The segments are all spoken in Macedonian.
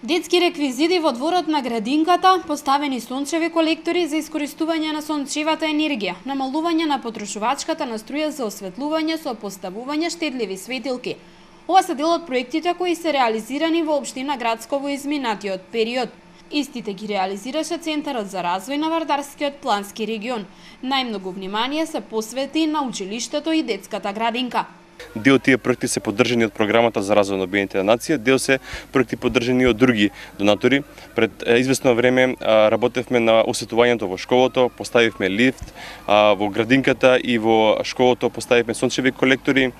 Детски реквизити во дворот на градинката, поставени сончеви колектори за искористување на сончевата енергија, намалување на потрошувачката на струја за осветлување со поставување штедливи светилки. Ова се дел од проектите кои се реализирани во општина Градско во изминатиот период. Истите ги реализираше Центарот за развој на Вардарскиот плански регион. Најмногу внимание се посвети на училиштето и детската градинка. Дел од тие проекти се поддржани од програмата за развој на Обединетите нации, дел се проекти поддржани од други донатори. Пред известно време работевме на осветувањето во школото, поставивме лифт, во градинката и во школото поставивме сончеви колектори,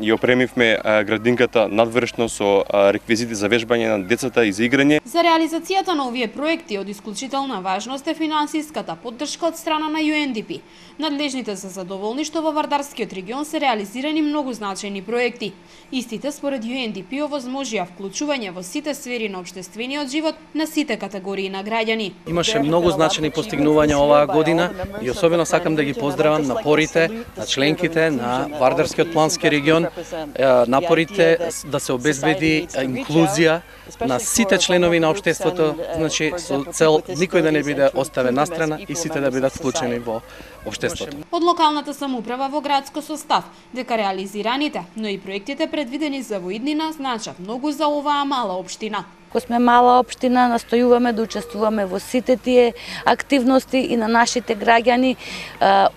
и опремивме градинката надвршно со реквизити за вежбање на децата и за играње. За реализацијата на овие проекти од исклучителна важност е финансиската поддршка од страна на UNDP. Надлежните се задоволни што во Вардарскиот регион се реализирани многу значајни проекти. Истите според UNDP овозможија вклучување во сите сфери на општествениот живот на сите категории на граѓани. Имаше многу значајни постигнувања оваа година и особено сакам да ги поздравам напорите на членките на Вардарскиот плански регион, напорите да се обезбеди инклузија на сите членови на општеството, значи со цел никој да не биде оставен настрана и сите да бидат вклучени во општеството. Од локалната самоуправа во градско состав, дека реализираните, но и проектите предвидени за во иднина значат многу за оваа мала општина. Ако сме мала општина, настојуваме да учествуваме во сите тие активности и на нашите граѓани,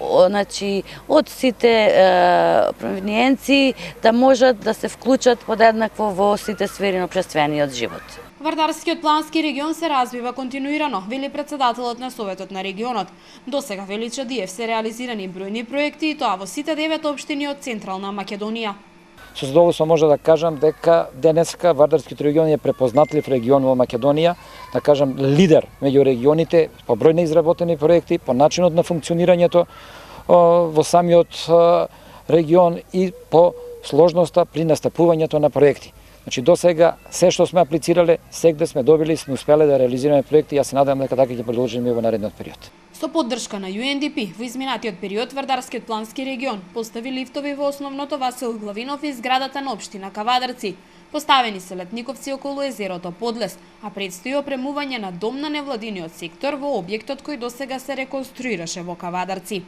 значи од сите провиниенци да можат да се вклучат подеднакво во сите сфери на општествениот живот. Вардарскиот плански регион се развива континуирано, вели председателот на Советот на регионот. Досега, вели Чадиев, се реализирани бројни проекти и тоа во сите 9 општини од Централна Македонија. Со задоволство може да кажам дека денеска Вардарскиот регион е препознатлив регион во Македонија, да кажам лидер меѓу регионите по број на изработени проекти, по начинот на функционирањето во самиот регион и по сложноста при настапувањето на проекти. Значи до сега се што сме аплицирале, сегде сме добили, сме успеле да реализираме проекти и јас се надевам дека така ќе продолжиме во наредниот период. Со поддршка на UNDP во изминатиот период Вардарскиот плански регион постави лифтови во основното Васил Главинов и зградата на општина Кавадарци. Поставени се летниковци околу езерото Подлес, а предстои опремување на дом на невладиниот сектор во објектот кој досега се реконструираше во Кавадарци.